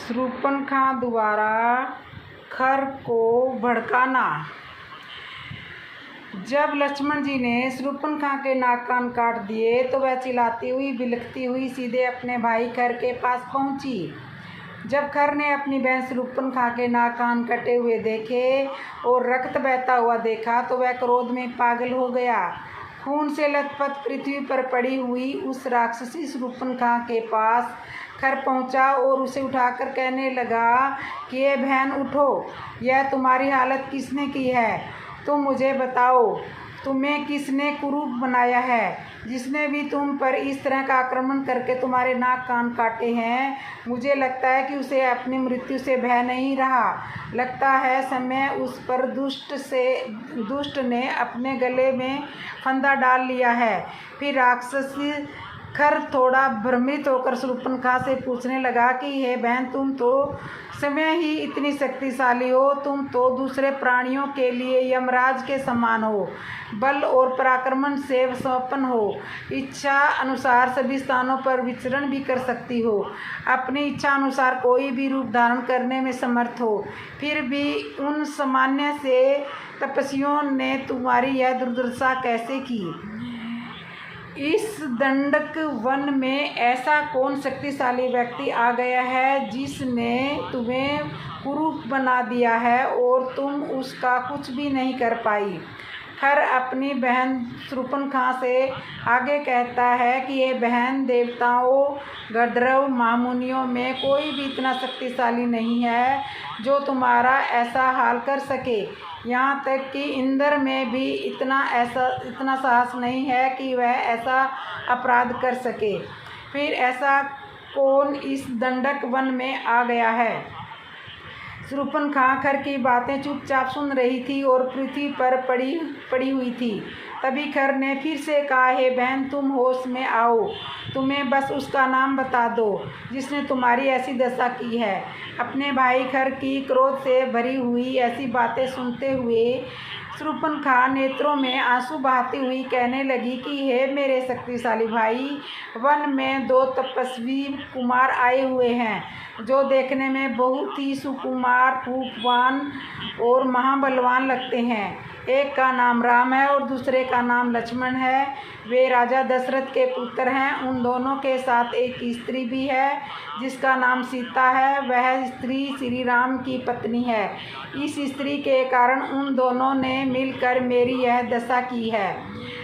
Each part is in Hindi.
शूर्पणखा द्वारा खर को भड़काना। जब लक्ष्मण जी ने शूर्पणखा के नाक कान काट दिए तो वह चिल्लाती हुई बिलखती हुई सीधे अपने भाई खर के पास पहुंची। जब खर ने अपनी बहन शूर्पणखा के नाक कान कटे हुए देखे और रक्त बहता हुआ देखा तो वह क्रोध में पागल हो गया। खून से लथपथ पृथ्वी पर पड़ी हुई उस राक्षसी शूर्पणखा के पास खर पहुंचा और उसे उठाकर कहने लगा कि ये बहन उठो, यह तुम्हारी हालत किसने की है? तुम मुझे बताओ, तुम्हें किसने कुरूप बनाया है? जिसने भी तुम पर इस तरह का आक्रमण करके तुम्हारे नाक कान काटे हैं, मुझे लगता है कि उसे अपनी मृत्यु से भय नहीं रहा। लगता है समय उस पर दुष्ट ने अपने गले में फंदा डाल लिया है। फिर राक्षसी खर थोड़ा भ्रमित होकर शूर्पणखा से पूछने लगा कि हे बहन, तुम तो समय ही इतनी शक्तिशाली हो, तुम तो दूसरे प्राणियों के लिए यमराज के समान हो, बल और पराक्रम से संपन्न हो, इच्छा अनुसार सभी स्थानों पर विचरण भी कर सकती हो, अपनी इच्छा अनुसार कोई भी रूप धारण करने में समर्थ हो। फिर भी उन सामान्य से तपस्वियों ने तुम्हारी यह दुर्दशा कैसे की? इस दंडक वन में ऐसा कौन शक्तिशाली व्यक्ति आ गया है जिसने तुम्हें कुरूप बना दिया है और तुम उसका कुछ भी नहीं कर पाई? खर अपनी बहन शूर्पणखा से आगे कहता है कि ये बहन, देवताओं, गंधर्व, महामुनियों में कोई भी इतना शक्तिशाली नहीं है जो तुम्हारा ऐसा हाल कर सके। यहाँ तक कि इंद्र में भी इतना साहस नहीं है कि वह ऐसा अपराध कर सके। फिर ऐसा कौन इस दंडक वन में आ गया है? शूर्पणखा खर की बातें चुपचाप सुन रही थी और पृथ्वी पर पड़ी हुई थी। तभी खर ने फिर से कहा, हे बहन, तुम होश में आओ, तुम्हें बस उसका नाम बता दो जिसने तुम्हारी ऐसी दशा की है। अपने भाई खर की क्रोध से भरी हुई ऐसी बातें सुनते हुए शूर्पणखा नेत्रों में आंसू बहाती हुई कहने लगी कि हे मेरे शक्तिशाली भाई, वन में दो तपस्वी कुमार आए हुए हैं जो देखने में बहुत ही सुकुमार, रूपवान और महाबलवान लगते हैं। एक का नाम राम है और दूसरे का नाम लक्ष्मण है। वे राजा दशरथ के पुत्र हैं। उन दोनों के साथ एक स्त्री भी है जिसका नाम सीता है। वह स्त्री श्री राम की पत्नी है। इस स्त्री के कारण उन दोनों ने मिलकर मेरी यह दशा की है।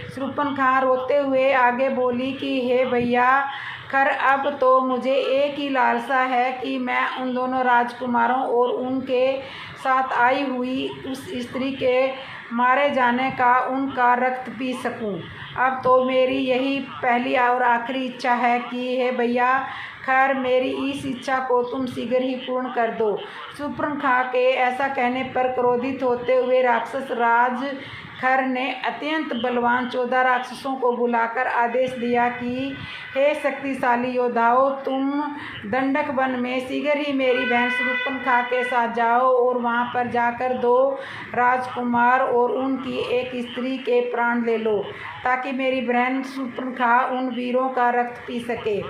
शूर्पणखा रोते हुए आगे बोली कि हे भैया खर, अब तो मुझे एक ही लालसा है कि मैं उन दोनों राजकुमारों और उनके साथ आई हुई उस स्त्री के मारे जाने का उनका रक्त पी सकूं। अब तो मेरी यही पहली और आखिरी इच्छा है कि हे भैया खैर, मेरी इस इच्छा को तुम शीघ्र ही पूर्ण कर दो। शूर्पणखा के ऐसा कहने पर क्रोधित होते हुए राक्षस राज खर ने अत्यंत बलवान 14 राक्षसों को बुलाकर आदेश दिया कि हे शक्तिशाली योद्धाओं, तुम दंडक वन में शीघ्र ही मेरी बहन शूर्पणखा के साथ जाओ और वहां पर जाकर 2 राजकुमार और उनकी एक स्त्री के प्राण ले लो ताकि मेरी बहन शूर्पणखा उन वीरों का रक्त पी सके।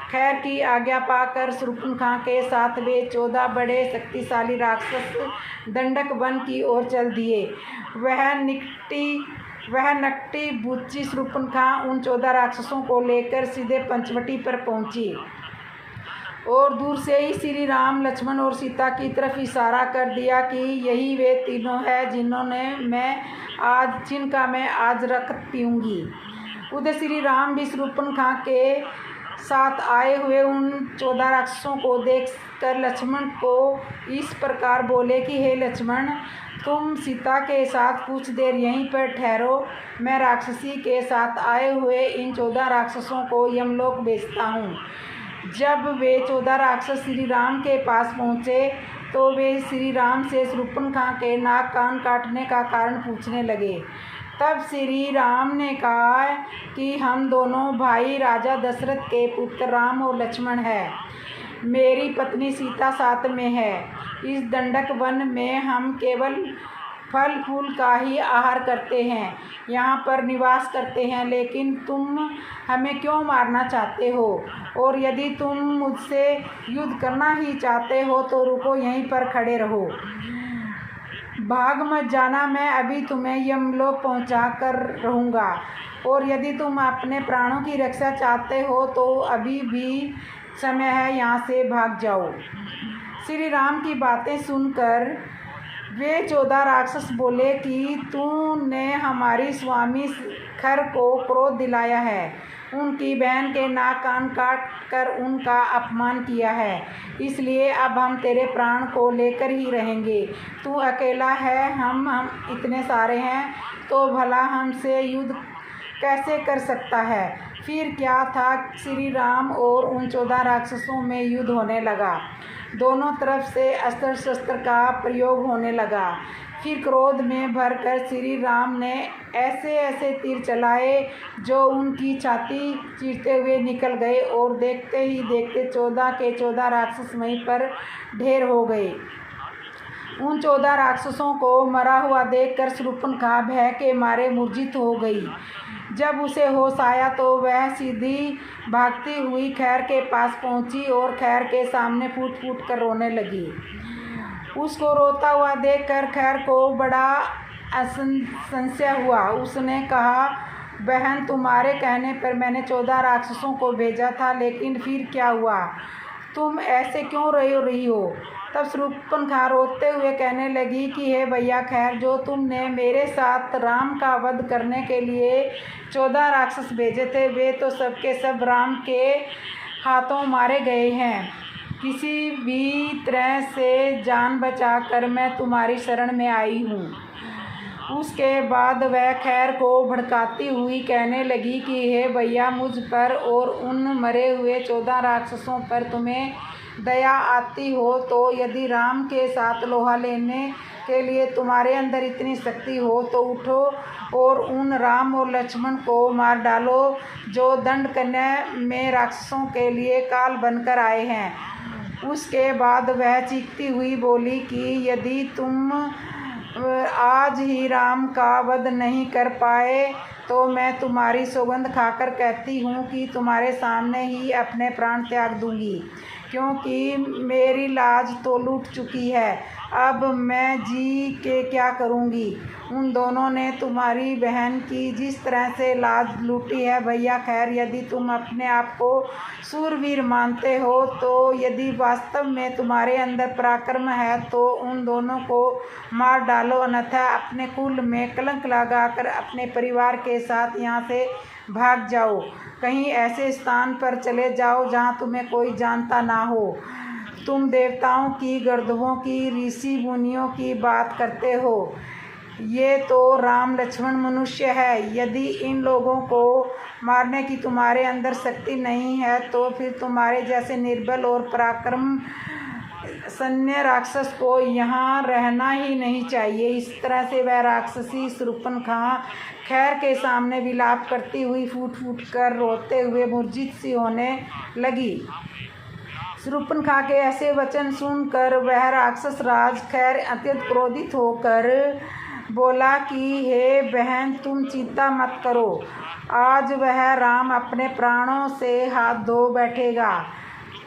खैर की आज्ञा पाकर शूर्पणखा के साथ वे 14 बड़े शक्तिशाली राक्षस दंडक वन की ओर चल दिए। वह नकटी बुच्ची शूर्पणखा उन 14 राक्षसों को लेकर सीधे पंचवटी पर पहुंची और दूर से ही श्री राम, लक्ष्मण और सीता की तरफ इशारा कर दिया कि यही वे तीनों हैं जिनका मैं आज रक्त पीऊँगी। उधर श्री राम भी शूर्पणखा के साथ आए हुए उन 14 राक्षसों को देखकर लक्ष्मण को इस प्रकार बोले कि हे लक्ष्मण, तुम सीता के साथ कुछ देर यहीं पर ठहरो। मैं राक्षसी के साथ आए हुए इन 14 राक्षसों को यमलोक भेजता हूँ। जब वे 14 राक्षस श्री राम के पास पहुँचे तो वे श्री राम से शूर्पणखा के नाक कान काटने का कारण पूछने लगे। तब श्री राम ने कहा कि हम दोनों भाई राजा दशरथ के पुत्र राम और लक्ष्मण हैं। मेरी पत्नी सीता साथ में है। इस दंडक वन में हम केवल फल फूल का ही आहार करते हैं, यहाँ पर निवास करते हैं, लेकिन तुम हमें क्यों मारना चाहते हो? और यदि तुम मुझसे युद्ध करना ही चाहते हो तो रुको, यहीं पर खड़े रहो, भाग मत जाना। मैं अभी तुम्हें यमलोक पहुंचा कर रहूँगा। और यदि तुम अपने प्राणों की रक्षा चाहते हो तो अभी भी समय है, यहाँ से भाग जाओ। श्री राम की बातें सुनकर वे 14 राक्षस बोले कि तूने हमारी स्वामी खर को क्रोध दिलाया है, उनकी बहन के नाक कान काट कर उनका अपमान किया है, इसलिए अब हम तेरे प्राण को लेकर ही रहेंगे। तू अकेला है, हम इतने सारे हैं, तो भला हमसे युद्ध कैसे कर सकता है? फिर क्या था, श्री राम और उन 14 राक्षसों में युद्ध होने लगा। दोनों तरफ से अस्त्र शस्त्र का प्रयोग होने लगा। फिर क्रोध में भरकर श्री राम ने ऐसे ऐसे तीर चलाए जो उनकी छाती चीरते हुए निकल गए, और देखते ही देखते 14 के 14 राक्षस वहीं पर ढेर हो गए। उन 14 राक्षसों को मरा हुआ देखकर शूर्पणखा भय के मारे मूर्छित हो गई। जब उसे होश आया तो वह सीधी भागती हुई खैर के पास पहुंची और खैर के सामने फूट फूट कर रोने लगी। उसको रोता हुआ देखकर खैर को बड़ा संशय हुआ। उसने कहा, बहन, तुम्हारे कहने पर मैंने 14 राक्षसों को भेजा था, लेकिन फिर क्या हुआ? तुम ऐसे क्यों रही हो? तब शूर्पणखा रोते हुए कहने लगी कि हे भैया खैर, जो तुमने मेरे साथ राम का वध करने के लिए 14 राक्षस भेजे थे, वे तो सबके सब राम के हाथों मारे गए हैं। किसी भी तरह से जान बचाकर मैं तुम्हारी शरण में आई हूँ। उसके बाद वह खैर को भड़काती हुई कहने लगी कि हे भैया, मुझ पर और उन मरे हुए 14 राक्षसों पर तुम्हें दया आती हो तो यदि राम के साथ लोहा लेने के लिए तुम्हारे अंदर इतनी शक्ति हो तो उठो और उन राम और लक्ष्मण को मार डालो जो दंड करने में राक्षसों के लिए काल बनकर आए हैं। उसके बाद वह चीखती हुई बोली कि यदि तुम आज ही राम का वध नहीं कर पाए तो मैं तुम्हारी सौगंध खाकर कहती हूँ कि तुम्हारे सामने ही अपने प्राण त्याग दूंगी, क्योंकि मेरी लाज तो लूट चुकी है। अब मैं जी के क्या करूँगी? उन दोनों ने तुम्हारी बहन की जिस तरह से लाज लूटी है भैया खैर, यदि तुम अपने आप को सूरवीर मानते हो तो यदि वास्तव में तुम्हारे अंदर पराक्रम है तो उन दोनों को मार डालो, अन्यथा अपने कुल में कलंक लगाकर अपने परिवार के साथ यहाँ से भाग जाओ। कहीं ऐसे स्थान पर चले जाओ जहाँ तुम्हें कोई जानता ना हो। तुम देवताओं की, गंधर्वों की, ऋषि मुनियों की बात करते हो, ये तो राम लक्ष्मण मनुष्य है। यदि इन लोगों को मारने की तुम्हारे अंदर शक्ति नहीं है तो फिर तुम्हारे जैसे निर्बल और पराक्रम सैन्य राक्षस को यहाँ रहना ही नहीं चाहिए। इस तरह से वह राक्षसी शूर्पणखा खैर के सामने विलाप करती हुई फूट फूट कर रोते हुए मूर्छित सी होने लगी। शूर्पणखा के ऐसे वचन सुनकर वह राक्षस राज खैर अत्यंत क्रोधित होकर बोला कि हे बहन, तुम चिंता मत करो, आज वह राम अपने प्राणों से हाथ धो बैठेगा।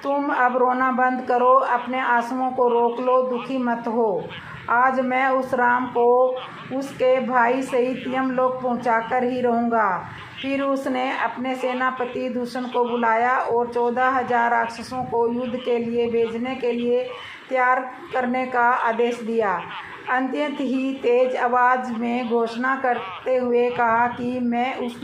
तुम अब रोना बंद करो, अपने आंसुओं को रोक लो, दुखी मत हो। आज मैं उस राम को उसके भाई सहित यमलोक पहुंचाकर ही रहूँगा। फिर उसने अपने सेनापति दूषण को बुलाया और 14,000 राक्षसों को युद्ध के लिए भेजने के लिए तैयार करने का आदेश दिया। अत्यंत ही तेज आवाज़ में घोषणा करते हुए कहा कि मैं उस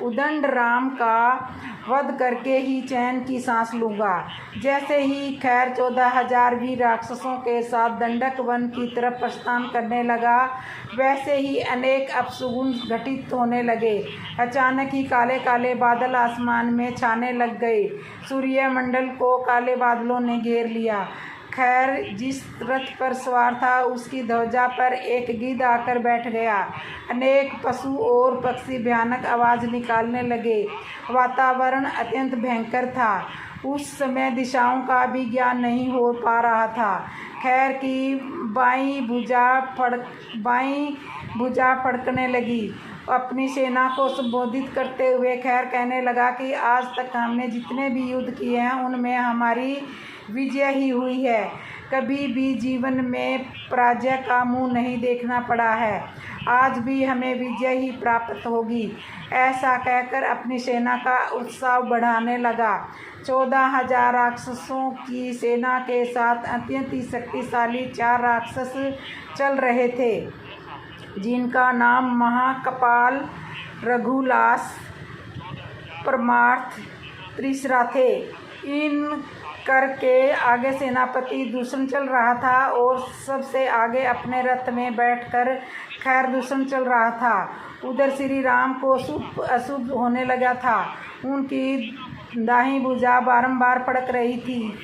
उदंड राम का वध करके ही चैन की सांस लूँगा। जैसे ही खैर 14,000 वीर राक्षसों के साथ दंडक वन की तरफ प्रस्थान करने लगा, वैसे ही अनेक अपशगुन घटित होने लगे। अचानक ही काले काले बादल आसमान में छाने लग गए। सूर्यमंडल को काले बादलों ने घेर लिया। खैर जिस रथ पर सवार था उसकी ध्वजा पर एक गिद्ध आकर बैठ गया। अनेक पशु और पक्षी भयानक आवाज़ निकालने लगे। वातावरण अत्यंत भयंकर था। उस समय दिशाओं का भी ज्ञान नहीं हो पा रहा था। खैर की बाईं भुजा फड़कने लगी। अपनी सेना को संबोधित करते हुए खैर कहने लगा कि आज तक हमने जितने भी युद्ध किए हैं उनमें हमारी विजय ही हुई है। कभी भी जीवन में पराजय का मुंह नहीं देखना पड़ा है। आज भी हमें विजय ही प्राप्त होगी। ऐसा कहकर अपनी सेना का उत्साह बढ़ाने लगा। 14,000 राक्षसों की सेना के साथ अत्यंत ही शक्तिशाली 4 राक्षस चल रहे थे, जिनका नाम महाकपाल, रघुलास, परमार्थ, त्रिशरा थे। इन कर के आगे सेनापति दूषण चल रहा था और सबसे आगे अपने रथ में बैठकर खैर दूषण चल रहा था। उधर श्री राम को शुभ अशुभ होने लगा था। उनकी दाहिनी भुजा बारंबार फड़क रही थी,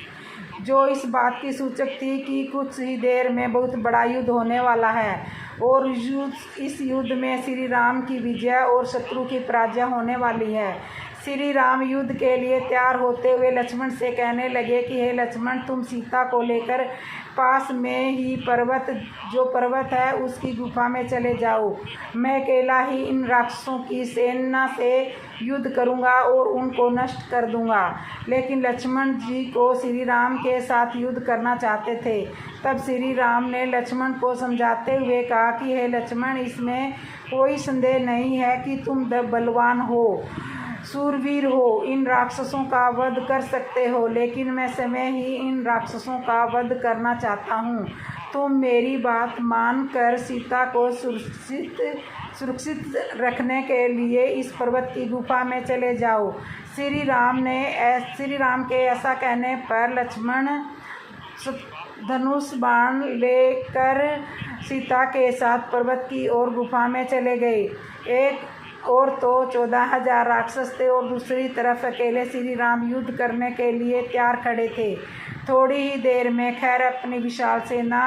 जो इस बात की सूचक थी कि कुछ ही देर में बहुत बड़ा युद्ध होने वाला है और इस युद्ध में श्री राम की विजय और शत्रु की पराजय होने वाली है। श्री राम युद्ध के लिए तैयार होते हुए लक्ष्मण से कहने लगे कि हे लक्ष्मण, तुम सीता को लेकर पास में ही जो पर्वत है उसकी गुफा में चले जाओ। मैं अकेला ही इन राक्षसों की सेना से युद्ध करूंगा और उनको नष्ट कर दूंगा। लेकिन लक्ष्मण जी को श्री राम के साथ युद्ध करना चाहते थे। तब श्री राम ने लक्ष्मण को समझाते हुए कहा कि हे लक्ष्मण, इसमें कोई संदेह नहीं है कि तुम बलवान हो, सूरवीर हो, इन राक्षसों का वध कर सकते हो, लेकिन मैं स्वयं ही इन राक्षसों का वध करना चाहता हूँ। तुम मेरी बात मानकर सीता को सुरक्षित रखने के लिए इस पर्वत की गुफा में चले जाओ। श्री राम के ऐसा कहने पर लक्ष्मण धनुष बाण लेकर सीता के साथ पर्वत की ओर गुफा में चले गए। एक और तो 14,000 राक्षस थे और दूसरी तरफ अकेले श्री राम युद्ध करने के लिए तैयार खड़े थे। थोड़ी ही देर में खैर अपनी विशाल सेना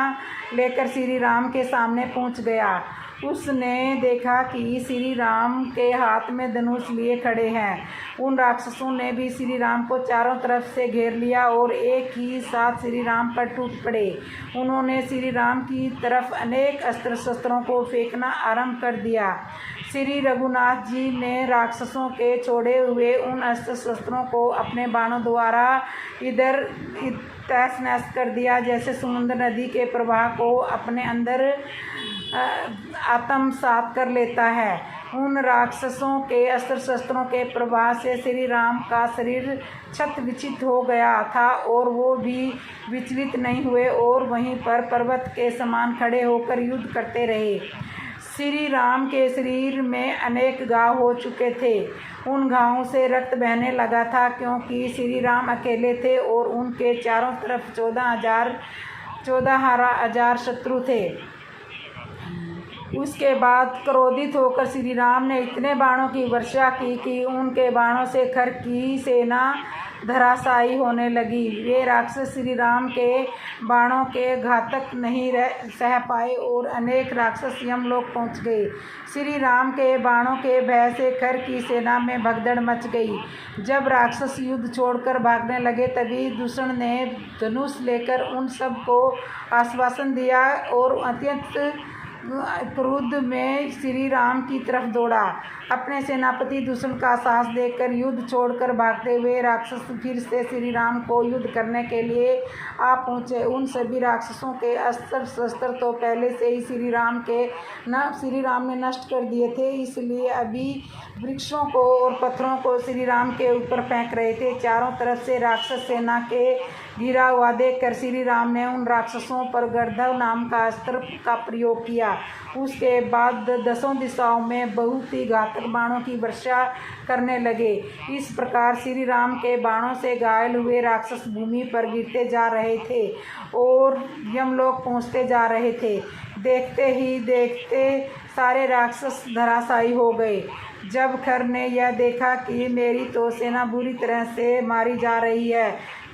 लेकर श्री राम के सामने पहुंच गया। उसने देखा कि श्री राम के हाथ में धनुष लिए खड़े हैं। उन राक्षसों ने भी श्री राम को चारों तरफ से घेर लिया और एक ही साथ श्री राम पर टूट पड़े। उन्होंने श्री राम की तरफ अनेक अस्त्र शस्त्रों को फेंकना आरंभ कर दिया। श्री रघुनाथ जी ने राक्षसों के छोड़े हुए उन अस्त्र शस्त्रों को अपने बाणों द्वारा इधर तहस नहस कर दिया, जैसे समुद्र नदी के प्रवाह को अपने अंदर आत्मसात कर लेता है। उन राक्षसों के अस्त्र शस्त्रों के प्रभाव से श्री राम का शरीर क्षत विक्षत हो गया था और वो भी विचलित नहीं हुए और वहीं पर पर्वत के समान खड़े होकर युद्ध करते रहे। श्री राम के शरीर में अनेक घाव हो चुके थे। उन घावों से रक्त बहने लगा था, क्योंकि श्री राम अकेले थे और उनके चारों तरफ 14,000 शत्रु थे। उसके बाद क्रोधित होकर श्री राम ने इतने बाणों की वर्षा की कि उनके बाणों से खर की सेना धराशायी होने लगी। वे राक्षस श्री राम के बाणों के घातक नहीं सह पाए और अनेक राक्षस यमलोक पहुंच गए। श्री राम के बाणों के भय से खर की सेना में भगदड़ मच गई। जब राक्षस युद्ध छोड़कर भागने लगे तभी दूषण ने धनुष लेकर उन सब को आश्वासन दिया और अत्यंत क्रोध में श्री राम की तरफ दौड़ा। अपने सेनापति दूषण का साहस देखकर युद्ध छोड़कर भागते हुए राक्षस फिर से श्री राम को युद्ध करने के लिए आ पहुँचे। उन सभी राक्षसों के अस्त्र शस्त्र तो पहले से ही श्री राम ने नष्ट कर दिए थे, इसलिए अभी वृक्षों को और पत्थरों को श्री राम के ऊपर फेंक रहे थे। चारों तरफ से राक्षस सेना के घिरा हुआ देखकर श्री राम ने उन राक्षसों पर गर्दभ नाम का अस्त्र का प्रयोग किया। उसके बाद 10 दिशाओं में बहुत ही घातक बाणों की वर्षा करने लगे। इस प्रकार श्री राम के बाणों से घायल हुए राक्षस भूमि पर गिरते जा रहे थे और यमलोक पहुंचते जा रहे थे। देखते ही देखते सारे राक्षस धराशायी हो गए। जब खर ने यह देखा कि मेरी तो सेना बुरी तरह से मारी जा रही है,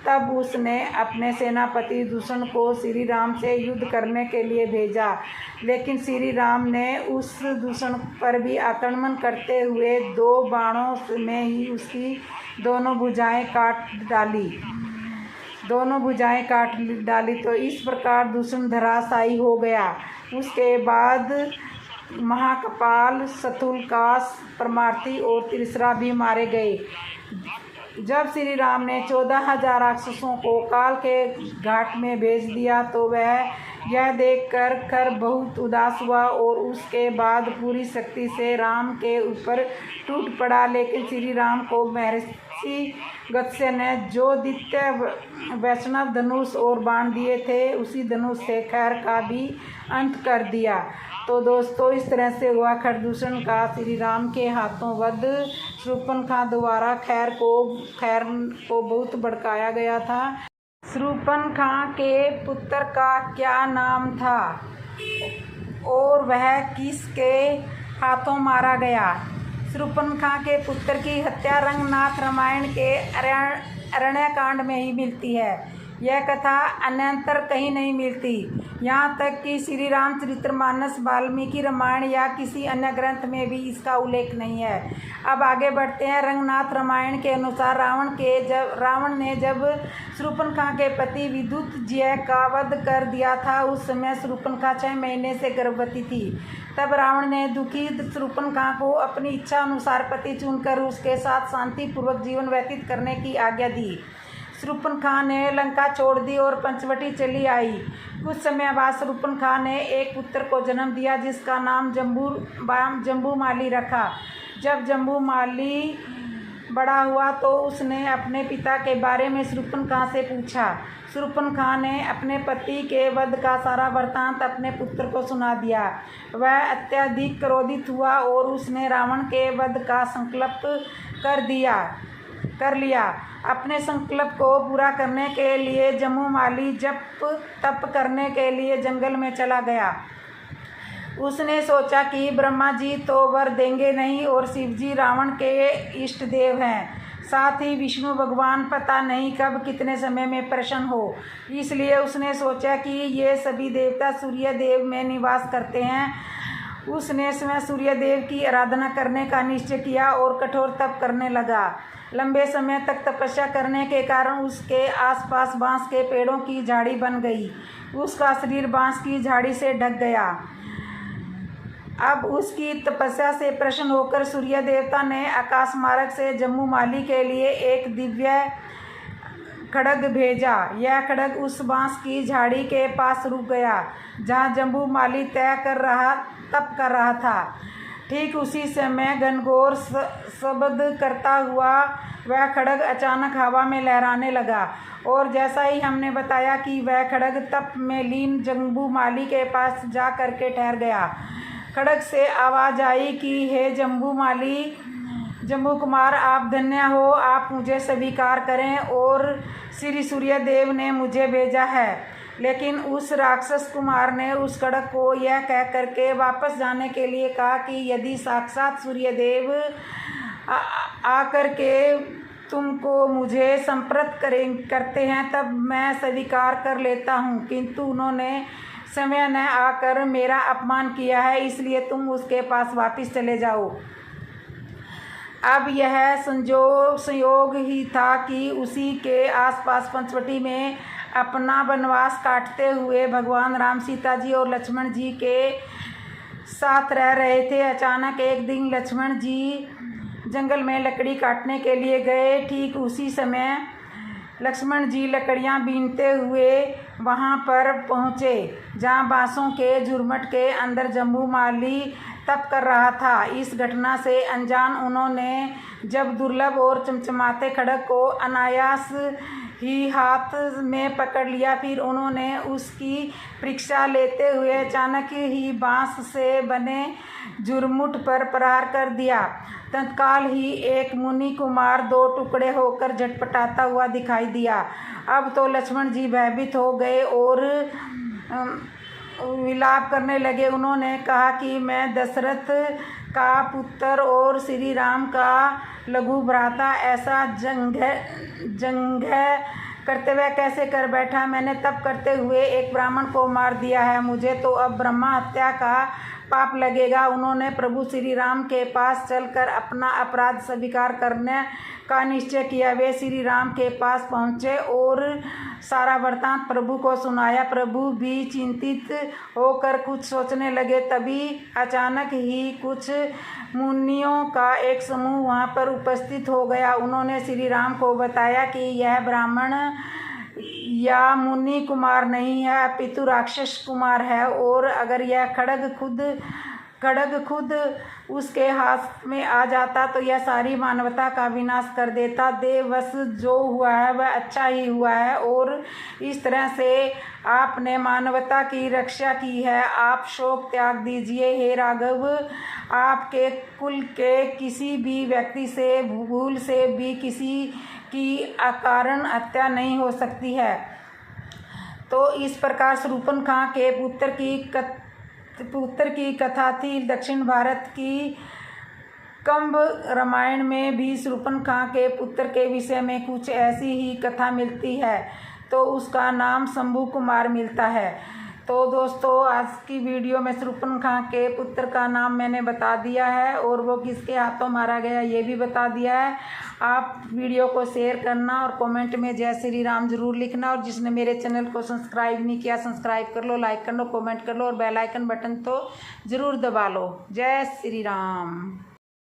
तब उसने अपने सेनापति दूषण को श्री राम से युद्ध करने के लिए भेजा। लेकिन श्री राम ने उस दूषण पर भी आक्रमण करते हुए 2 बाणों में ही उसकी दोनों भुजाएं काट डाली। दोनों भुजाएं काट डाली। तो इस प्रकार दूषण धराशायी हो गया। उसके बाद महाकपाल, शत्रुलकास, परमार्थी और त्रिशरा भी मारे गए। जब श्री राम ने 14,000 राक्षसों को काल के घाट में भेज दिया तो वह यह देखकर बहुत उदास हुआ और उसके बाद पूरी शक्ति से राम के ऊपर टूट पड़ा। लेकिन श्री राम को महर्षि गत्स्य ने जो द्वितीय वैष्णव धनुष और बाण दिए थे, उसी धनुष से खैर का भी अंत कर दिया। तो दोस्तों, इस तरह से हुआ खरदूषण का श्री राम के हाथों वध। शूर्पणखा द्वारा खैर को बहुत भड़काया गया था। शूर्पणखा के पुत्र का क्या नाम था और वह किसके हाथों मारा गया? शूर्पणखा के पुत्र की हत्या रंगनाथ रामायण के अरण्यकांड में ही मिलती है। यह कथा अन्यत्र कहीं नहीं मिलती। यहाँ तक कि श्री रामचरितमानस, वाल्मीकि रामायण या किसी अन्य ग्रंथ में भी इसका उल्लेख नहीं है। अब आगे बढ़ते हैं। रंगनाथ रामायण के अनुसार रावण ने जब शूर्पणखा के पति विदुत्तजय का वध कर दिया था, उस समय शूर्पणखा 6 महीने से गर्भवती थी। तब रावण ने दुखी शूर्पणखा को अपनी इच्छा अनुसार पति चुनकर उसके साथ शांतिपूर्वक जीवन व्यतीत करने की आज्ञा दी। शूर्पणखा ने लंका छोड़ दी और पंचवटी चली आई। कुछ समय बाद शूर्पणखा ने एक पुत्र को जन्म दिया जिसका नाम जम्बूमाली रखा। जब जम्बूमाली बड़ा हुआ तो उसने अपने पिता के बारे में शूर्पणखा से पूछा। शूर्पणखा ने अपने पति के वध का सारा वृत्तांत अपने पुत्र को सुना दिया। वह अत्यधिक क्रोधित हुआ और उसने रावण के वध का संकल्प कर लिया। अपने संकल्प को पूरा करने के लिए जम्बूमाली जप तप करने के लिए जंगल में चला गया। उसने सोचा कि ब्रह्मा जी तो वर देंगे नहीं और शिव जी रावण के इष्ट देव हैं, साथ ही विष्णु भगवान पता नहीं कब कितने समय में प्रसन्न हो। इसलिए उसने सोचा कि ये सभी देवता सूर्य देव में निवास करते हैं। उसने स्वयं सूर्य देव की आराधना करने का निश्चय किया और कठोर तप करने लगा। लंबे समय तक तपस्या करने के कारण उसके आसपास बांस के पेड़ों की झाड़ी बन गई। उसका शरीर बांस की झाड़ी से ढक गया। अब उसकी तपस्या से प्रसन्न होकर सूर्य देवता ने आकाश मार्ग से जम्बूमाली के लिए एक दिव्य खड्ग भेजा। यह खड्ग उस बांस की झाड़ी के पास रुक गया जहाँ जम्बूमाली तप कर रहा था। ठीक उसी समय घनघोर शब्द करता हुआ वह खड्ग अचानक हवा में लहराने लगा और जैसा ही हमने बताया कि वह खड्ग तप में लीन जम्बूमाली के पास जा कर के ठहर गया। खड्ग से आवाज़ आई कि हे जम्बूमाली, जम्बू कुमार, आप धन्य हो, आप मुझे स्वीकार करें और श्री सूर्य देव ने मुझे भेजा है। लेकिन उस राक्षस कुमार ने उस खड्ग को यह कह करके वापस जाने के लिए कहा कि यदि साक्षात सूर्य देव आकर के तुमको मुझे संप्रत करते हैं तब मैं स्वीकार कर लेता हूँ, किंतु उन्होंने समय न आकर मेरा अपमान किया है, इसलिए तुम उसके पास वापस चले जाओ। अब यह संयोग ही था कि उसी के आसपास पंचवटी में अपना वनवास काटते हुए भगवान राम सीता जी और लक्ष्मण जी के साथ रह रहे थे। अचानक एक दिन लक्ष्मण जी जंगल में लकड़ी काटने के लिए गए। ठीक उसी समय लक्ष्मण जी लकड़ियां बीनते हुए वहां पर पहुंचे जहां बांसों के झुरमुट के अंदर जम्बूमाली तप कर रहा था। इस घटना से अनजान उन्होंने जब दुर्लभ और चमचमाते खड्ग को अनायास ही हाथ में पकड़ लिया, फिर उन्होंने उसकी परीक्षा लेते हुए अचानक ही बांस से बने झुरमुट पर प्रहार कर दिया। तत्काल ही एक मुनि कुमार 2 टुकड़े होकर झटपटाता हुआ दिखाई दिया। अब तो लक्ष्मण जी भयभीत हो गए और विलाप करने लगे। उन्होंने कहा कि मैं दशरथ का पुत्र और श्री राम का लघु भ्राता ऐसा जंग कर्तव्य कैसे कर बैठा। मैंने तप करते हुए एक ब्राह्मण को मार दिया है। मुझे तो अब ब्रह्मा हत्या का पाप लगेगा। उन्होंने प्रभु श्री राम के पास चलकर अपना अपराध स्वीकार करने का निश्चय किया। वे श्री राम के पास पहुँचे और सारा वृत्तांत प्रभु को सुनाया। प्रभु भी चिंतित होकर कुछ सोचने लगे। तभी अचानक ही कुछ मुनियों का एक समूह वहाँ पर उपस्थित हो गया। उन्होंने श्री राम को बताया कि यह ब्राह्मण या मुनि कुमार नहीं है, अपितु राक्षस कुमार है, और अगर यह खड्ग खुद उसके हाथ में आ जाता तो यह सारी मानवता का विनाश कर देता। देववश जो हुआ है वह अच्छा ही हुआ है, और इस तरह से आपने मानवता की रक्षा की है। आप शोक त्याग दीजिए। हे राघव, आपके कुल के किसी भी व्यक्ति से भूल से भी किसी की अकारण हत्या नहीं हो सकती है। तो इस प्रकार शूर्पणखा के पुत्र की कथा थी। दक्षिण भारत की कंब रामायण में भी शूर्पणखा के पुत्र के विषय में कुछ ऐसी ही कथा मिलती है, तो उसका नाम शंभु कुमार मिलता है। तो दोस्तों, आज की वीडियो में शूर्पणखा के पुत्र का नाम मैंने बता दिया है और वो किसके हाथों मारा गया ये भी बता दिया है। आप वीडियो को शेयर करना और कमेंट में जय श्री राम ज़रूर लिखना, और जिसने मेरे चैनल को सब्सक्राइब नहीं किया सब्सक्राइब कर लो, लाइक कर लो, कमेंट कर लो, और बेल आइकन बटन तो ज़रूर दबा लो। जय श्री राम।